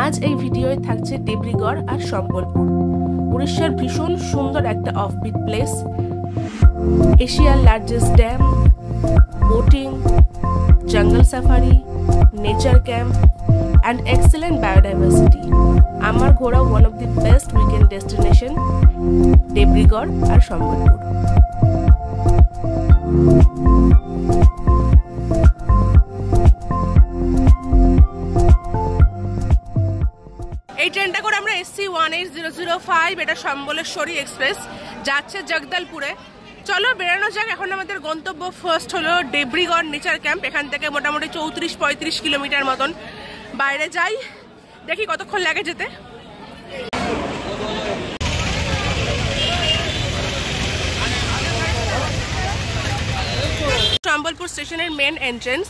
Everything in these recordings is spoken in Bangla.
আজ এই ভিডিওয়ে থাকছে দেব্রিগড় আর সম্বলপুর, উড়িষ্যার ভীষণ সুন্দর একটা অফবিট প্লেস, এশিয়ার লার্জেস্ট ড্যাম, বোটিং, জঙ্গল safari, nature camp and excellent biodiversity. আমার ঘোরা one of the best weekend destination দেব্রিগড় আর সম্বলপুর। এই ট্রেনটা করে আমরা এসছি 18005, এটা সম্বলেশ্বরী এক্সপ্রেস, যাচ্ছে জগদলপুরে। চলো বেরানো যাক। এখন আমাদের গন্তব্য ফার্স্ট হলো দেব্রিগড় নেচার ক্যাম্প। এখান থেকে মোটামুটি 34-35 কিলোমিটার মতন বাইরে যাই, দেখি কতক্ষণ লাগে যেতে। সম্বলপুর স্টেশনের মেন এন্ট্রেন্স।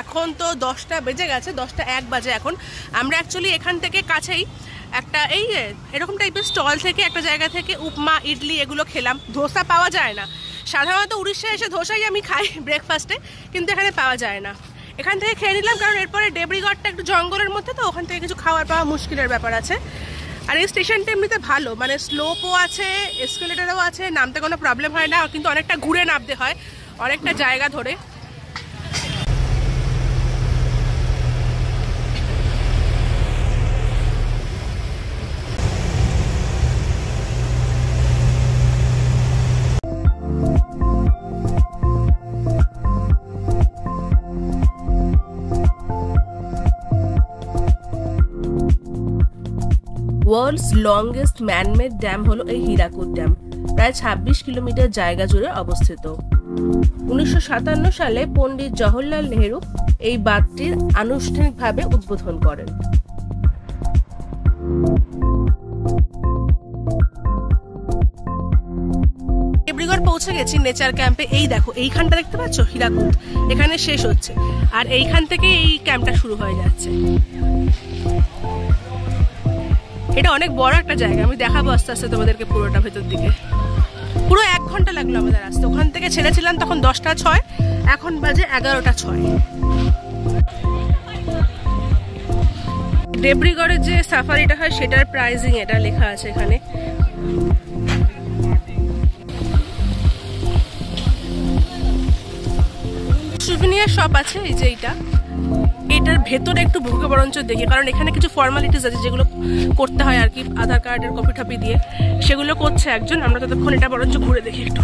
এখন তো 10টা বেজে গেছে, 10টা 1 বাজে এখন। আমরা অ্যাকচুয়ালি এখান থেকে কাছেই একটা এরকম টাইপের স্টল থেকে একটা জায়গা থেকে উপমা, ইডলি এগুলো খেলাম। ধোসা পাওয়া যায় না, সাধারণত উড়িষ্যায় এসে ধোসাই আমি খাই ব্রেকফাস্টে, কিন্তু এখানে পাওয়া যায় না। এখান থেকে খেয়ে নিলাম, কারণ এরপরে দেব্রিগড়টা একটু জঙ্গলের মধ্যে, তো ওখান থেকে কিছু খাওয়ার পাওয়া মুশকিলের ব্যাপার আছে। আর এই স্টেশনটা এমনিতে ভালো, মানে স্লোপও আছে, এসকেলেটারও আছে, নামতে কোনো প্রবলেম হয় না, কিন্তু অনেকটা ঘুরে নামতে হয় অনেকটা জায়গা ধরে। ওয়ার্ল্ডস লংগেস্ট ম্যানমেড ড্যাম হলো এই হীরাকুদ ড্যাম, প্রায় 26 কিলোমিটার জায়গা জুড়ে অবস্থিত। 1957 সালে পণ্ডিত জওহরলাল নেহেরু এই বাঁধটির আনুষ্ঠানিকভাবে উদ্বোধন করেন। দেব্রিগড় পৌঁছে গেছি নেচার ক্যাম্পে। এই দেখো, এইখানটা দেখতে পাচ্ছ হীরাকুদ, এখানে শেষ হচ্ছে, আর এইখান থেকে এই ক্যাম্পটা শুরু হয়ে যাচ্ছে। এটা অনেক বড় একটা জায়গা, আমি দেখাবো আস্তে আস্তে তোমাদেরকে পুরোটা ভেতর দিকে। পুরো 1 ঘন্টা লাগলো আমাদের আসতে। ওখান থেকে ছেড়েছিলাম তখন 10টা 6, এখন বাজে 11টা 6। দেব্রিগড়ের যে সাফারিটা হয় সেটার প্রাইজিং এটা লেখা আছে এখানে। সুভিনিয়ার শপ আছে, এই যে এটার ভেতরে একটু ঢুকে বরঞ্চ দেখি, কারণ এখানে কিছু ফর্মালিটিস আছে যেগুলো করতে হয় আর কি, আধার কার্ডের কপি টপি দিয়ে, সেগুলো করছে একজন। আমরা ততক্ষণ এটা বরঞ্চ ঘুরে দেখি একটু।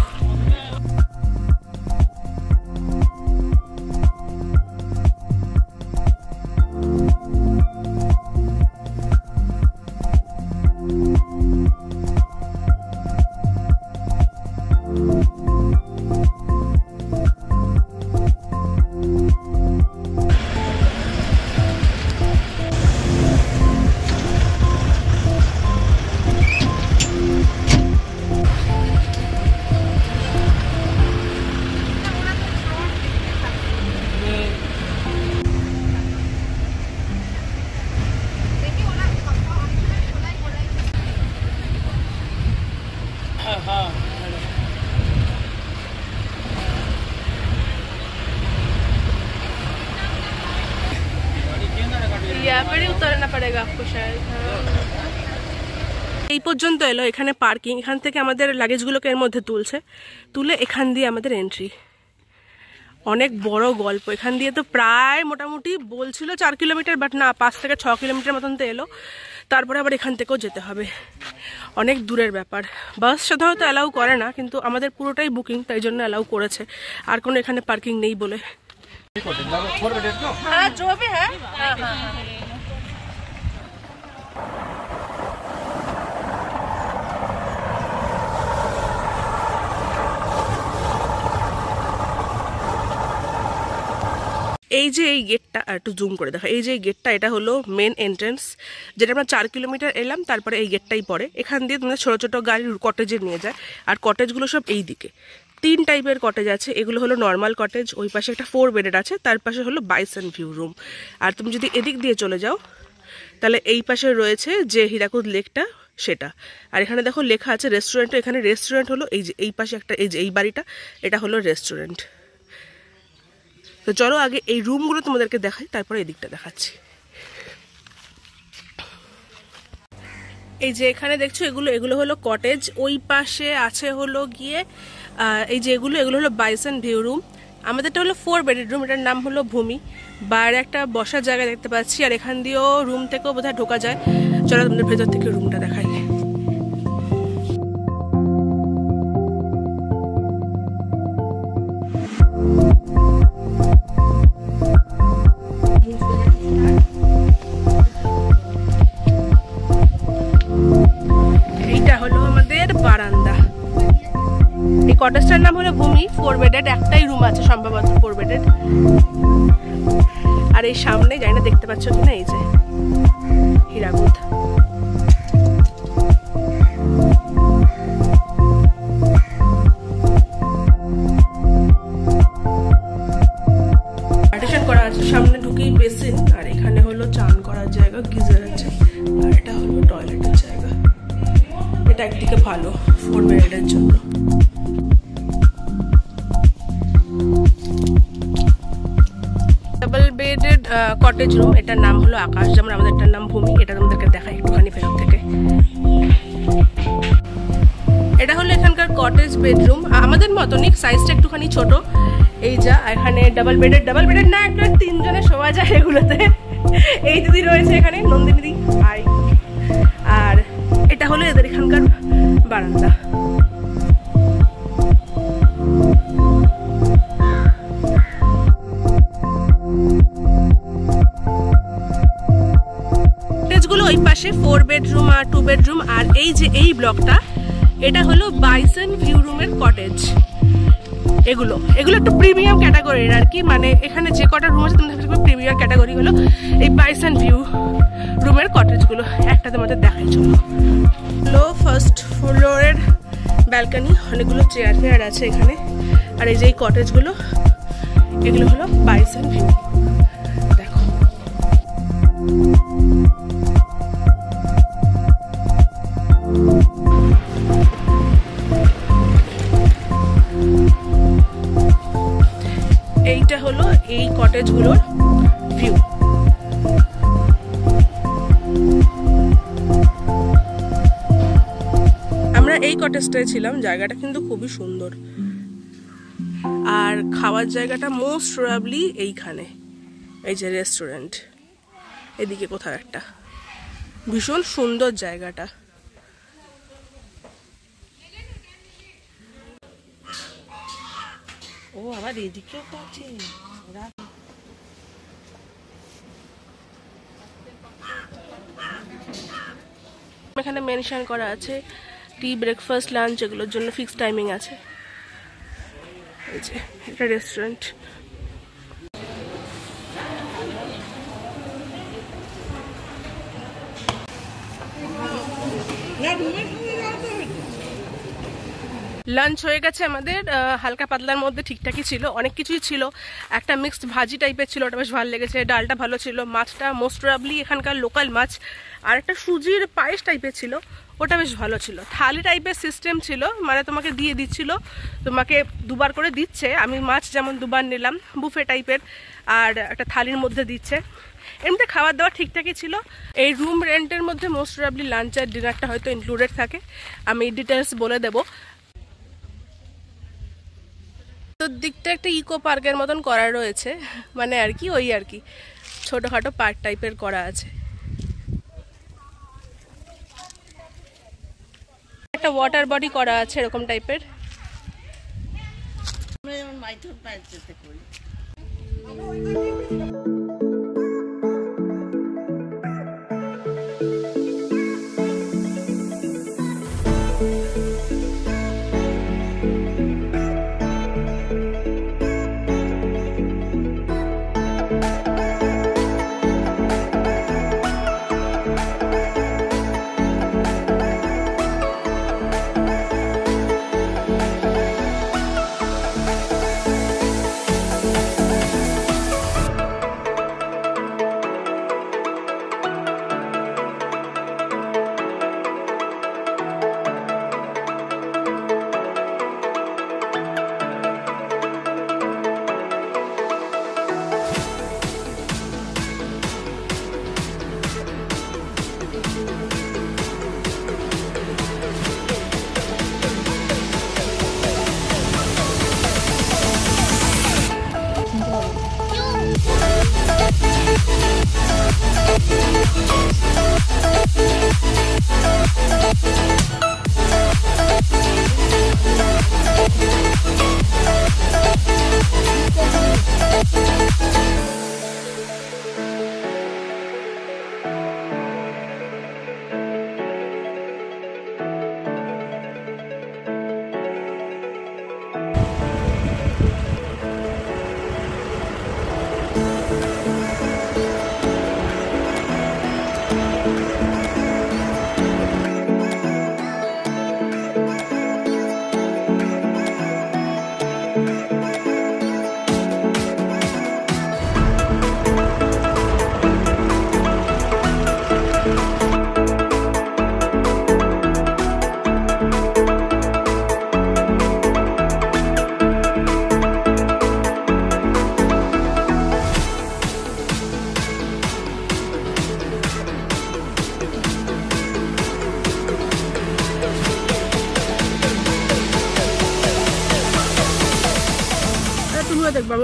এই পর্যন্ত এলো, এখানে পার্কিং। এখান থেকে আমাদের লাগেজগুলোকে এর মধ্যে তুলে এখান দিয়ে আমাদের এন্ট্রি। অনেক বড় গল্প। এখান দিয়ে তো প্রায় মোটামুটি বলছিল 4 কিলোমিটার, বাট না, 5 থেকে 6 কিলোমিটার মতন তো এলো। তারপরে আবার এখান থেকেও যেতে হবে, অনেক দূরের ব্যাপার। বাস সাধারণত অ্যালাউ করে না, কিন্তু আমাদের পুরোটাই বুকিং, তাই জন্য অ্যালাউ করেছে, আর কোনো এখানে পার্কিং নেই বলে। হ্যাঁ, जो भी है। এই যে এই গেটটা, একটু জুম করে দেখা, এই যে এই গেটটা, এটা হলো মেন এন্ট্রেন্স, যেটা আমরা 4 কিলোমিটার এলাম, তারপরে এই গেটটাই পড়ে। এখান দিয়ে তোমাদের ছোটো ছোটো গাড়ির কটেজে নিয়ে যায়, আর কটেজগুলো সব এই দিকে। 3 টাইপের কটেজ আছে। এগুলো হলো নর্মাল কটেজ, ওই পাশে একটা 4 বেডেড আছে, তার পাশে হলো বাইসন ভিউ রুম। আর তুমি যদি এদিক দিয়ে চলে যাও, তাহলে এই পাশে রয়েছে যে হীরাকুদ লেকটা, সেটা। আর এখানে দেখো লেখা আছে রেস্টুরেন্ট। এখানে রেস্টুরেন্ট হলো এই যে এই পাশে একটা, এই যে এই বাড়িটা, এটা হলো রেস্টুরেন্ট। তো চলো আগে এই রুমগুলো তোমাদেরকে দেখাই, তারপরে এই দিকটা দেখাচ্ছি। এই যে এখানে দেখছো এগুলো হলো কটেজ, ওই পাশে আছে হলো গিয়ে এই যে এগুলো হলো বাইসন ভিউ রুম। আমাদেরটা হলো 4 বেডেড রুম, এটার নাম হলো ভূমি। বাইরে একটা বসার জায়গা দেখতে পাচ্ছি, আর এখান দিয়েও রুম থেকেও বোধহয় ঢোকা যায়। চলো তোমাদের ভেতর থেকে রুমটা দেখাই। এইটা হলো আমাদের বারান্দা। এই কটেজটার নাম হলো ভূমি, 4 বেডেড, একটাই রুম আছে সম্ভবত 4 বেডেড। আর এই সামনে জানি না দেখতে পাচ্ছ কিনা, এই যে হীরাকুদ। পার্টিশন করা আছে, সামনে ঢুকেই বেসিন, আর এখানে হলো চান করার জায়গা, গিজার আছে, আর এটা হলো টয়লেটের জায়গা। এটা একদিকে ভালো 4 বেডের জন্য। ডাবল বেডেড কটেজ রুম, এটার নাম হলো আকাশ, যেমন আমাদেরটার নাম ভূমি। এটা তোমাদেরকে দেখাই একটুখানি ভেতর থেকে। এটা হলো এখানকার কটেজ বেডরুম, আমাদের মতনই, সাইজটা একটুখানি ছোট। এই যা এখানে ডাবল বেডেড না, একটা 3 জনে শোয়া যায় এগুলোতে। এই দিদি রয়েছে এখানে, নন্দিনী দিদি। আর এটা হলো এদের এখানকার বারান্দা। ওই পাশে 4 বেডরুম আর 2 বেডরুম। আর এই যে এই ব্লকটা, এটা হলো বাইসন ভিউ রুমের কটেজ। এগুলো একটু প্রিমিয়াম ক্যাটাগরির আর কি, মানে এখানে যে কটা রুম আছে তোমাদের প্রিমিয়াম ক্যাটাগরি হলো এই বাইসন ভিউ রুমের কটেজগুলো। একটা তোমাদের দেখাই চলো। ফার্স্ট ফ্লোরের ব্যালকনি, অনেকগুলো চেয়ার ফেয়ার আছে এখানে। আর এই যে এই কটেজগুলো, এগুলো হলো বাইসন ভিউ। দেখো এইটা হলো এই কটেজগুলোর ভিউ। আমরা এই কটেজটায় ছিলাম, জায়গাটা কিন্তু খুবই সুন্দর। আর খাওয়ার জায়গাটা মোস্ট প্রবাবলি এইখানে, এই যে রেস্টুরেন্ট, এদিকে কোথাও একটা। ভীষণ সুন্দর জায়গাটা। ও আবার এদিকেও আছে। এখানে মেনশন করা আছে টি, ব্রেকফাস্ট, লাঞ্চ, এগুলোর জন্য ফিক্সড টাইমিং আছে। এই যে এটা রেস্টুরেন্ট। লাঞ্চ হয়ে গেছে আমাদের, হালকা পাতলার মধ্যে ঠিকঠাকই ছিল, অনেক কিছুই ছিল। একটা মিক্সড ভাজি টাইপের ছিল, ওটা বেশ ভালো লেগেছে। ডালটা ভালো ছিল, মাছটা মোস্ট প্রবাবলি এখানকার লোকাল মাছ। আর একটা সুজির পায়েস টাইপের ছিল, ওটা বেশ ভালো ছিল। থালি টাইপের সিস্টেম ছিল, মানে তোমাকে দিয়ে দিচ্ছিল, তোমাকে দুবার করে দিচ্ছে। আমি মাছ যেমন দুবার নিলাম, বুফে টাইপের, আর একটা থালির মধ্যে দিচ্ছে। এমনিতে খাবার দাবার ঠিকঠাকই ছিল। এই রুম রেন্টের মধ্যে মোস্ট প্রবাবলি লাঞ্চ আর ডিনারটা হয়তো ইনক্লুডেড থাকে, আমি ডিটেলস বলে দেবো। দিকটা একটা ইকো পার্কের মতন করা রয়েছে, মানে আর কি ওই আর কি ছোটখাটো পার্ক টাইপের করা আছে। একটা ওয়াটার বডি করা আছে এরকম টাইপের।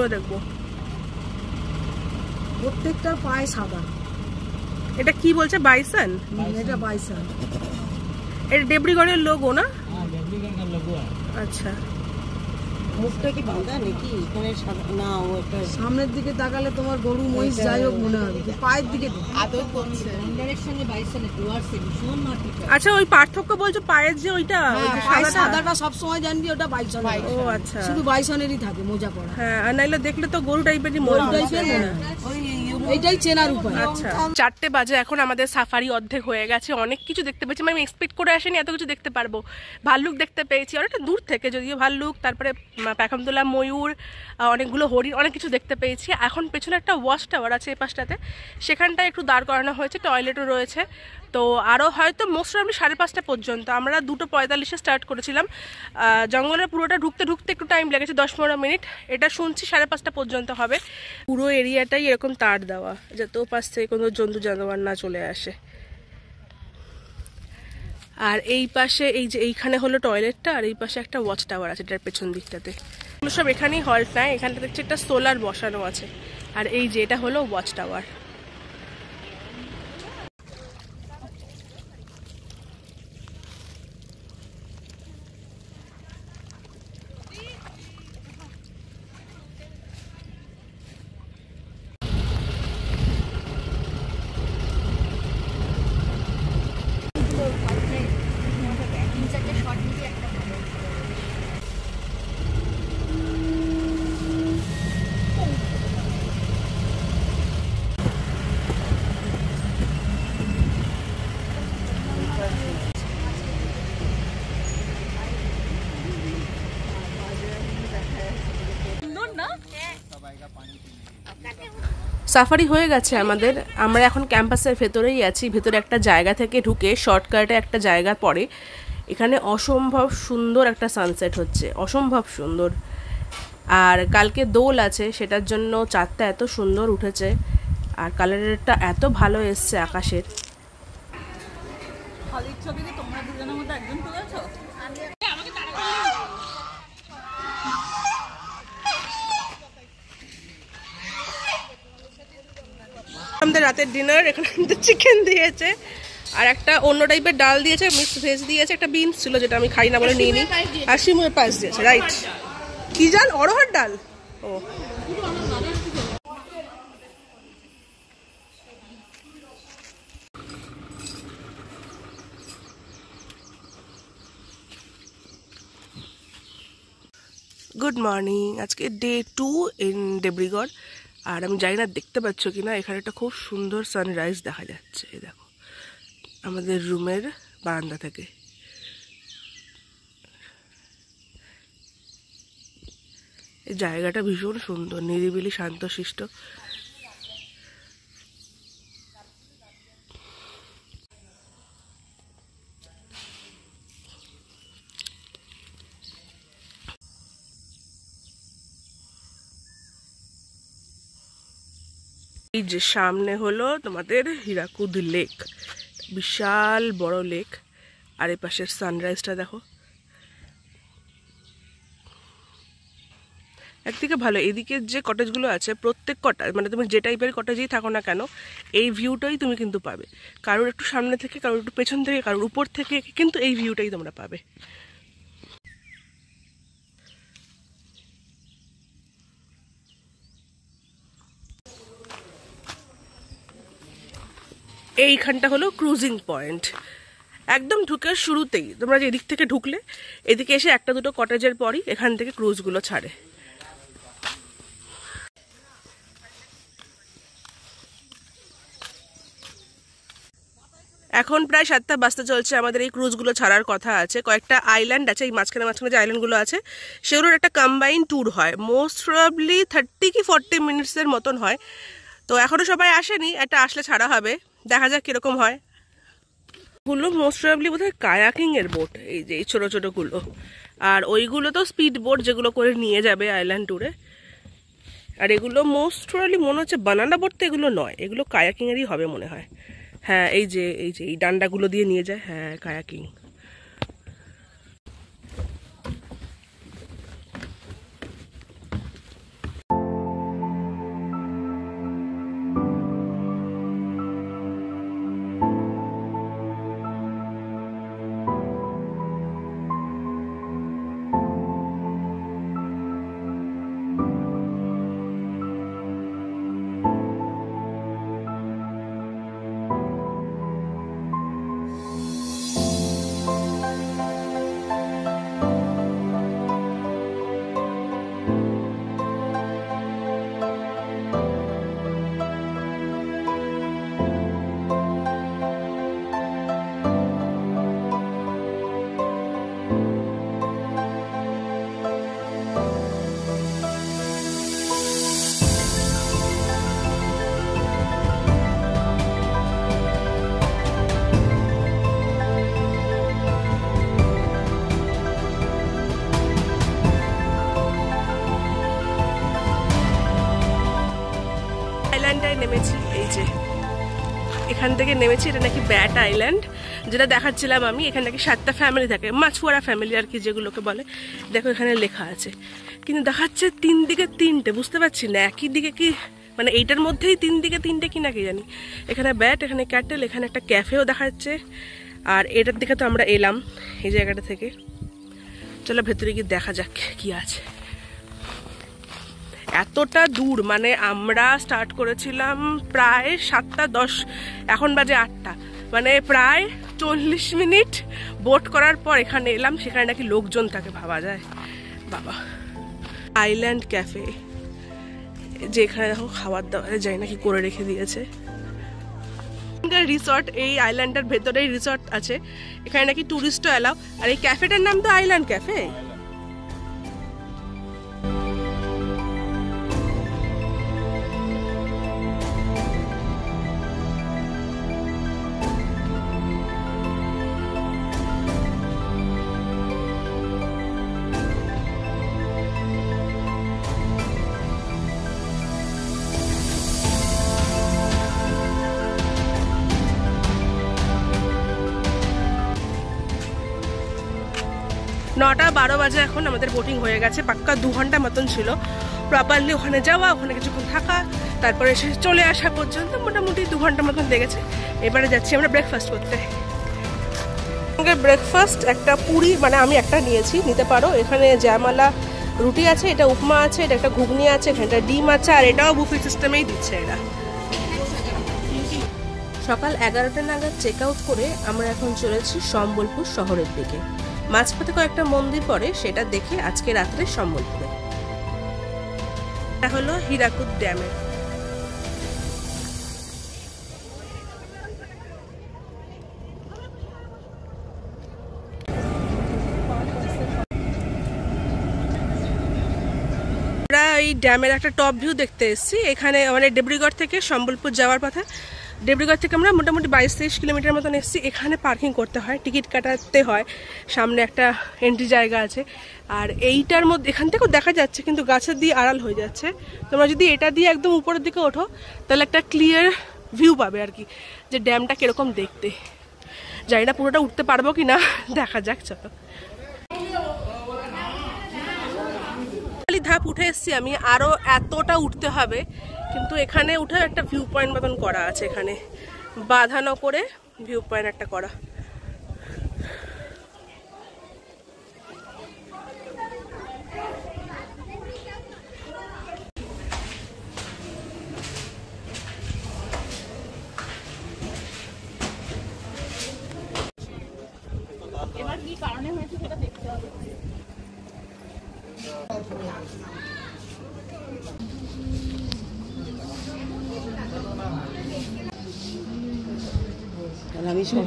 মাছগুলো দেখবো। প্রত্যেকটা পায়ে সাদা। এটা কি বলছে? বাইসন? এটা বাইসন। এটা দেবরিগড়ের লোগো না? হ্যাঁ, দেবরিগড়ের লোগো। আচ্ছা, মুখটা কি বাঁধা নাকি? এখানে না, ওটা সামনের দিকে তাকালে তোমার গরু মহিষ যাই হোক মনে হবে, পায়ের দিকে আদর করছে। ডাইরেকশনে বাইসনে ডুয়ার্সে ভীষণ মাটিটা। আচ্ছা, ওই পার্থক্য বলছো পায়ের যে ওইটা সাদাটা সব সময় জানবি ওটা বাইসন। ও আচ্ছা, শুধু বাইসনেরই থাকে মোজা পরা। হ্যাঁ, আর নাইলে দেখলে তো গরু টাইপেরই মনে হয়। এইটাই চেনার উপায়। আচ্ছা, 4টে বাজে এখন। আমাদের সাফারি অর্ধেক হয়ে গেছে। অনেক কিছু দেখতে পেয়েছি, আমি এক্সপেক্ট করে আসিনি এত কিছু দেখতে পারবো। ভাল্লুক দেখতে পেয়েছি অনেকটা দূর থেকে, যদিও ভাল্লুক, তারপরে পেখমতোলা ময়ূর, অনেকগুলো হরিণ, অনেক কিছু দেখতে পেয়েছি। এখন পেছনে একটা ওয়াচ টাওয়ার আছে এই পাশটাতে, সেখানটায় একটু দাঁড় করানো হয়েছে, টয়লেটও রয়েছে। তো আরও হয়তো মোস্ট প্রবলি 5:30 পর্যন্ত। আমরা 2:45 স্টার্ট করেছিলাম। জঙ্গলের পুরোটা ঢুকতে ঢুকতে একটু টাইম লেগেছে, 10-15 মিনিট। এটা শুনছি 5:30 পর্যন্ত হবে। পুরো এরিয়াটাই এরকম তার দেওয়া, যাতে ও পাশ থেকে কোনো জন্তু জানোয়ার না চলে আসে। আর এই পাশে এই যে এইখানে হলো টয়লেটটা, আর এই পাশে একটা ওয়াচ টাওয়ার আছে এটার পেছন দিকটাতে। সব এখানেই হল্ট নেয়। এখানটা দেখছি একটা সোলার বসানো আছে। আর এই যে এটা হলো ওয়াচ টাওয়ার। সাফারি হয়ে গেছে আমাদের। আমরা এখন ক্যাম্পাসের ভেতরেই আছি। ভেতরে একটা জায়গা থেকে ঢুকে শর্টকাটে একটা জায়গা পড়ে, এখানে অসম্ভব সুন্দর একটা সানসেট হচ্ছে, অসম্ভব সুন্দর। আর কালকে দোল আছে, সেটার জন্য চাঁদটা এত সুন্দর উঠেছে, আর কালারটা এত ভালো এসছে আকাশের। আমাদের রাতের ডিনার এখানে চিকেন দিয়েছে, আর একটা অন্য টাইপের ডাল দিয়েছে, মিক্সড ভেজ দিয়েছে, একটা বিনস ছিল যেটা আমি খাই না বলে নিয়ে নিই, আর শিমের পায়েস দিয়েছে। রাইট, কি ডাল? অরহর ডাল। ও, গুড মর্নিং। আজকে ডে 2 ইন দেবরিগড়। আর আমি জানি না দেখতে পাচ্ছ কিনা, এখানে একটা খুব সুন্দর সানরাইজ দেখা যাচ্ছে। এই দেখো, আমাদের রুমের বারান্দা থেকে। এই জায়গাটা ভীষণ সুন্দর, নিরিবিলি, শান্তশিষ্ট। এই যে সামনে হলো তোমাদের হীরাকুদ লেক, বিশাল বড় লেক। আর এই পাশের সানরাইজটা দেখো, একদিকে ভালো। এদিকে যে কটেজগুলো আছে, প্রত্যেক কটেজ, মানে তুমি যে টাইপের কটেজেই থাকো না কেন, এই ভিউটাই তুমি কিন্তু পাবে। কারোর একটু সামনে থেকে, কারোর একটু পেছন থেকে, কারোর উপর থেকে, কিন্তু এই ভিউটাই তোমরা পাবে। এইখানটা হলো ক্রুজিং পয়েন্ট। একদম ঢুকে শুরুতেই তোমরা যে এদিক থেকে ঢুকলে, এদিকে এসে একটা দুটো কটেজের পরই এখান থেকে ক্রুজগুলো ছাড়ে। এখন প্রায় 7টা বাজতে চলছে। আমাদের এই ক্রুজগুলো ছাড়ার কথা আছে। কয়েকটা আইল্যান্ড আছে, এই মাঝখানে মাঝখানে যে আইল্যান্ডগুলো আছে, সেগুলোর একটা কম্বাইন ট্যুর হয়। মোস্ট প্রবাবলি 30 কি 40 মিনিটসের মতন হয়। তো এখনও সবাই আসেনি, এটা আসলে ছাড়া হবে, দেখা যাক কীরকম হয়। গুলো মোস্ট প্রবাবলি বোধহয় কায়াকিং এর বোট, এই যে এই ছোটো ছোটোগুলো। আর ওইগুলো তো স্পিড বোট, যেগুলো করে নিয়ে যাবে আইল্যান্ড ট্যুরে। আর এগুলো মোস্ট প্রবাবলি মনে হচ্ছে বানানা বোট, তো এগুলো নয়, এগুলো কায়াকিংয়েরই হবে মনে হয়। হ্যাঁ, এই যে এই ডান্ডাগুলো দিয়ে নিয়ে যায়, হ্যাঁ, কায়াকিং। আইল্যান্ডটায় নেমেছি। এই যে এখান থেকে নেমেছি, এটা নাকি ব্যাট আইল্যান্ড, যেটা দেখাচ্ছিলাম আমি। এখানে নাকি 7টা ফ্যামিলি থাকে, মাছুয়ারা ফ্যামিলি আর কি যেগুলোকে বলে। দেখো এখানে লেখা আছে, কিন্তু দেখাচ্ছে 3 দিকে 3টে, বুঝতে পারছি না একই দিকে কি, মানে এইটার মধ্যেই 3 দিকে 3টে কি নাকি জানি। এখানে ব্যাট, এখানে ক্যাটেল, এখানে একটা ক্যাফেও দেখা যাচ্ছে। আর এটার দিকে তো আমরা এলাম এই জায়গাটা থেকে। চলো ভেতরে গিয়ে দেখা যাক কি আছে। এতটা দূর, মানে আমরা স্টার্ট করেছিলাম প্রায় 7টা 10, এখন বাজে 8টা, মানে প্রায় 40 মিনিট বোট করার পর এখানে এলাম। সেখানে নাকি লোকজন থাকে, ভাবা যায় বাবা। আইল্যান্ড ক্যাফে, যে এখানে দেখো খাবার দাবার যাই নাকি করে রেখে দিয়েছে। রিসর্ট, এই আইল্যান্ডের ভেতরেই রিসর্ট আছে, এখানে নাকি টুরিস্টও এলাও। আর এই ক্যাফেটার নাম তো আইল্যান্ড ক্যাফে। নটা 12 বাজে এখন, আমাদের বোটিং হয়ে গেছে। পাক্কা 2 ঘন্টা মতন ছিল প্রপারলি ওখানে যাওয়া, ওখানে কিছুক্ষণ থাকা, তারপরে এসে চলে আসা পর্যন্ত মোটামুটি 2 ঘন্টা মতন লেগেছে। এবারে যাচ্ছি আমরা ব্রেকফাস্ট করতে। ব্রেকফাস্ট একটা পুরি, মানে আমি একটা নিয়েছি, নিতে পারো। এখানে জ্যামালা রুটি আছে, এটা উপমা আছে, এটা একটা ঘুগনি আছে, এখানটা ডিম আছে, আর এটাও বুফে সিস্টেমেই দিচ্ছে এরা। সকাল 11টা নাগাদ চেক আউট করে আমরা এখন চলেছি সম্বলপুর শহরের দিকে। মাঝপথে কয়েকটা মন্দির পরে, সেটা দেখে আজকে রাত্রে সম্বলপুরে। এটা হলো হীরাকুদ ড্যামে। আমরা এই ড্যামের একটা টপ ভিউ দেখতে এসেছি। এখানে মানে দেবরিগড় থেকে সম্বলপুর যাওয়ার পথে, দেবরিগড় থেকে আমরা মোটামুটি 22-23 কিলোমিটার মতন এসেছি। এখানে পার্কিং করতে হয়, টিকিট কাটাতে হয়, সামনে একটা এন্ট্রি জায়গা আছে। আর এইটার মধ্যে এখান থেকেও দেখা যাচ্ছে, কিন্তু গাছের দিয়ে আড়াল হয়ে যাচ্ছে। তোমরা যদি এটা দিয়ে একদম উপরের দিকে ওঠো, তাহলে একটা ক্লিয়ার ভিউ পাবে আর কি, যে ড্যামটা কিরকম দেখতে। জানি না পুরোটা উঠতে পারবো কি না, দেখা যাক। চলো, ধাপ উঠে এসছি আমি, আরো এতটা উঠতে হবে। কিন্তু এখানে উঠে একটা ভিউ পয়েন্ট মতন করা আছে, এখানে বাঁধানো করে ভিউ পয়েন্ট একটা করা। এবার কি কারণে হয়েছে সেটা দেখতে হবে। আমি সব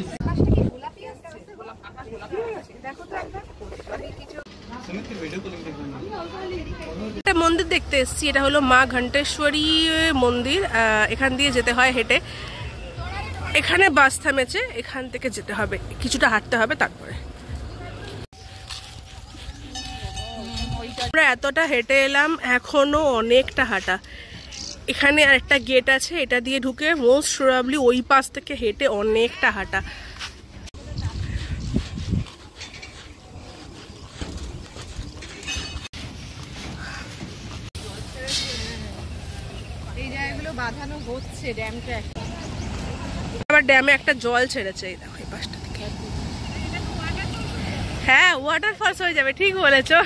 একটা মন্দির দেখতে এসেছি, এটা হলো মা ঘণ্টেশ্বরী মন্দির। এখান দিয়ে যেতে হয় হেঁটে। এখানে বাস থামেছে, এখান থেকে যেতে হবে, কিছুটা হাঁটতে হবে। তারপরে আমরা এতটা হেঁটে এলাম, এখনো অনেকটা হাঁটা। এখানে আর একটা গেট আছে, এটা দিয়ে ঢুকে মোস্ট প্রবাবলি ওই পাশ থেকে হেঁটে অনেকটা হাঁটা। এই জায়গাগুলো বাঁধানো হচ্ছে ড্যামটা। আবার ড্যামে একটা জল ছেড়েছে, এই দেখো এই পাশটা থেকে। হ্যাঁ, ওয়াটারফলস হয়ে যাবে, ঠিক বলেছো।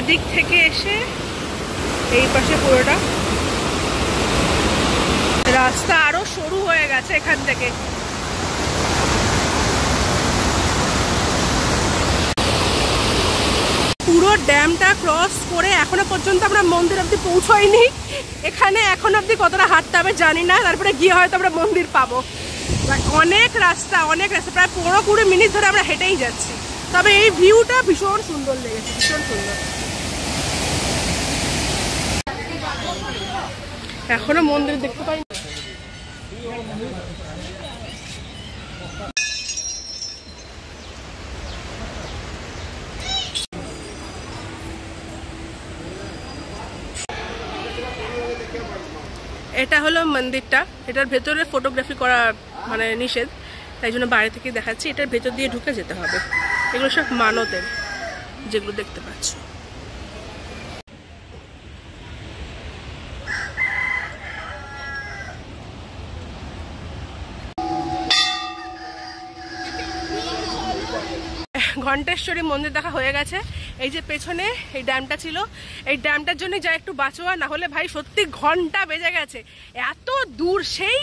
এদিক থেকে এসে এই পাশে পুরোটা রাস্তা আরো সরু হয়ে গেছে এখান থেকে। পুরো ড্যামটা ক্রস করে এখনো পর্যন্ত আমরা মন্দির অব্দি পৌঁছাইনি। এখানে এখন অব্দি কতটা হাঁটতে হবে জানি না, তারপরে গিয়ে হয়তো আমরা মন্দির পাবো। অনেক রাস্তা প্রায় 15-20 মিনিট ধরে আমরা হেঁটেই যাচ্ছি। তবে এই ভিউটা ভীষণ সুন্দর লেগেছে, ভীষণ সুন্দর। এখনো মন্দির দেখতে পাই। এটা হলো মন্দিরটা, এটার ভেতরে ফটোগ্রাফি করা মানে নিষেধ, তাই জন্য বাইরে থেকে দেখাচ্ছি। এটার ভেতর দিয়ে ঢুকে যেতে হবে। এগুলো সব মানতের, যেগুলো দেখতে পাচ্ছ। ঘণ্টেশ্বরী মন্দির দেখা হয়ে গেছে। এই যে পেছনে এই ড্যামটা ছিল, এই ড্যামটার জন্য যা একটু বাঁচোয়া, না হলে ভাই সত্যি ঘন্টা বেজে গেছে। এত দূর, সেই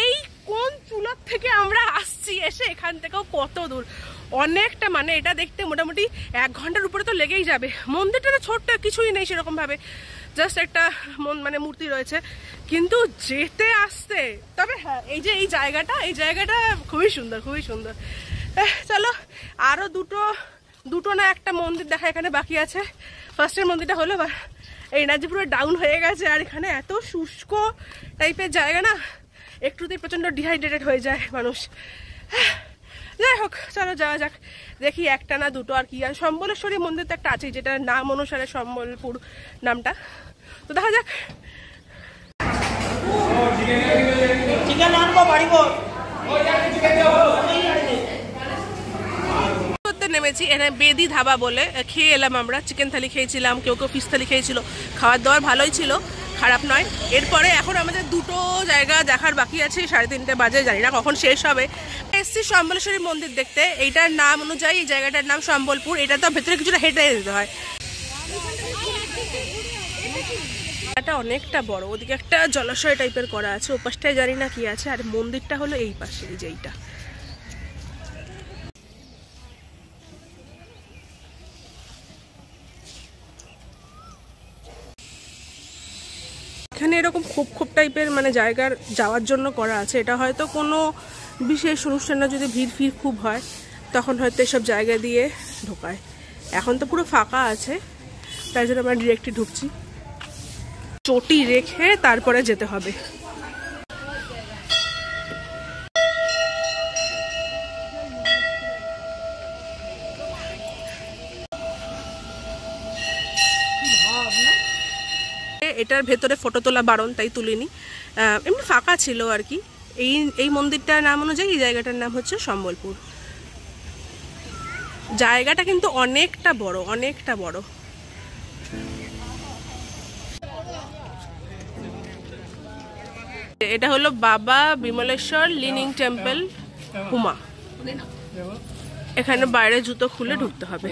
এই কোন চুলার থেকে আমরা আসছি, এসে এখান থেকেও কত দূর, অনেকটা, মানে এটা দেখতে মোটামুটি 1 ঘন্টার উপরে তো লেগেই যাবে। মন্দিরটা তো ছোট্ট, কিছুই নেই সেরকম ভাবে, জাস্ট একটা মানে মূর্তি রয়েছে, কিন্তু যেতে আসতে। তবে হ্যাঁ, এই যে এই জায়গাটা খুবই সুন্দর, খুবই সুন্দর। চলো, আরো দুটো না একটা মন্দির দেখা এখানে বাকি আছে। ফার্স্টের মন্দিরটা হলো, এই এনার্জি পুরো ডাউন হয়ে গেছে। আর এখানে এত শুষ্ক টাইপের জায়গা না, একটুতেই প্রচন্ড ডিহাইড্রেটেড হয়ে যায় মানুষ। যাই হোক, চলো যাওয়া যাক। দেখি একটা না দুটো আর কি। আর সম্বলেশ্বরী মন্দির তো একটা আছে, যেটার নাম অনুসারে সম্বলপুর নামটা, তো দেখা যাক। নেমেছি এখানে বেদি ধাবা বলে, খেয়ে এলাম আমরা। চিকেন থালি খেয়েছিলাম, কেউ ফিশ থালি খেয়েছিল। খাওয়ার দাওয়ার ভালোই ছিল, খারাপ নয়। এরপরে এখন আমাদের দুটো জায়গা দেখার বাকি আছে, 3:30 বাজে, জানি না কখন শেষ হবে। এসছি সম্বলেশ্বরী মন্দির দেখতে। এইটার নাম অনুযায়ী এই জায়গাটার নাম সম্বলপুর। এটা তো ভেতরে কিছুটা হেঁটে যেতে হয়। এটা অনেকটা বড়, ওদিকে একটা জলাশয় টাইপের করা আছে, ওপাশটায় জানি না কি আছে। আর মন্দিরটা হলো এই পাশে, এই যে এইটা। এখানে এরকম খোপ টাইপের মানে জায়গার যাওয়ার জন্য করা আছে। এটা হয়তো কোনো বিশেষ অনুষ্ঠানে যদি ভিড় খুব হয়, তখন হয়তো এসব জায়গা দিয়ে ঢোকায়। এখন তো পুরো ফাঁকা আছে, তাই জন্য আমরা ডিরেক্টলি ঢুকছি। চটি রেখে তারপরে যেতে হবে। এটার ভেতরে ফটো তোলা বারণ, তাই তুলিনি, এমনি ফাঁকা ছিল আর কি। এই মন্দিরটার নাম অনুযায়ী এই জায়গাটার নাম হচ্ছে সম্বলপুর। জায়গাটা কিন্তু অনেকটা বড়, অনেকটা বড়। এটা হলো বাবা বিমলেশ্বর লিনিং টেম্পল, হুমা। এখানে বাইরে জুতো খুলে ঢুকতে হবে।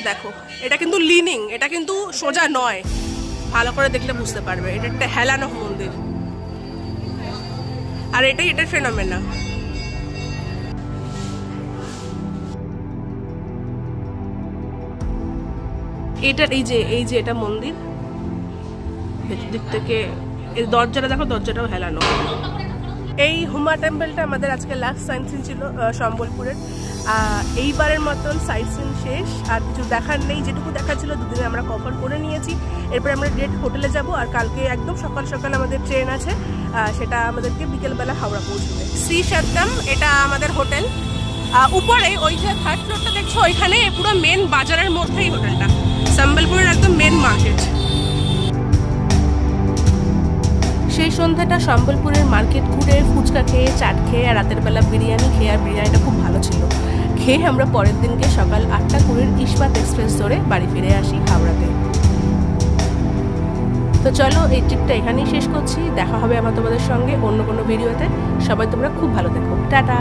দেখো, এটা কিন্তু লিনিং, এটা কিন্তু সোজা নয়, ভালো করে দেখলে বুঝতে পারবে। এটা একটা হেলানো মন্দির, আর এটার ফেনোমেনা। এটার এই যে এটা মন্দির, দিক থেকে এই দরজাটা দেখো, দরজাটাও হেলানো। এই হুমা টেম্পলটা আমাদের আজকে লাস্ট সাইট সিন ছিল সম্বলপুরের। এইবারের মতন সাইট সিন শেষ, আর কিছু দেখার নেই। যেটুকু দেখার ছিল দুদিনে আমরা কভার করে নিয়েছি। এরপরে আমরা ডিরেক্ট হোটেলে যাব, আর কালকে একদম সকাল সকাল আমাদের ট্রেন আছে, সেটা আমাদেরকে বিকেলবেলা হাওড়া পৌঁছবে। শ্রী সত্যম, এটা আমাদের হোটেল। উপরে ওই যে 3rd ফ্লোরটা দেখছো, ওইখানে পুরো মেন বাজারের মধ্যেই হোটেলটা, সম্বলপুরের একদম মেন মার্কেট। সেই সন্ধ্যাটা সম্বলপুরের মার্কেট ঘুরে, ফুচকা খেয়ে, চাট খেয়ে, আর রাতের বেলা বিরিয়ানি খেয়ে, আর বিরিয়ানিটা খুব ভালো ছিল। খেয়ে আমরা পরের দিনকে সকাল 8:20 ইস্পাত এক্সপ্রেস ধরে বাড়ি ফিরে আসি হাওড়াতে। তো চলো, এই ট্রিপটা এখানেই শেষ করছি। দেখা হবে আমার তোমাদের সঙ্গে অন্য কোনো ভিডিওতে। সবাই তোমরা খুব ভালো থেকো, টাটা।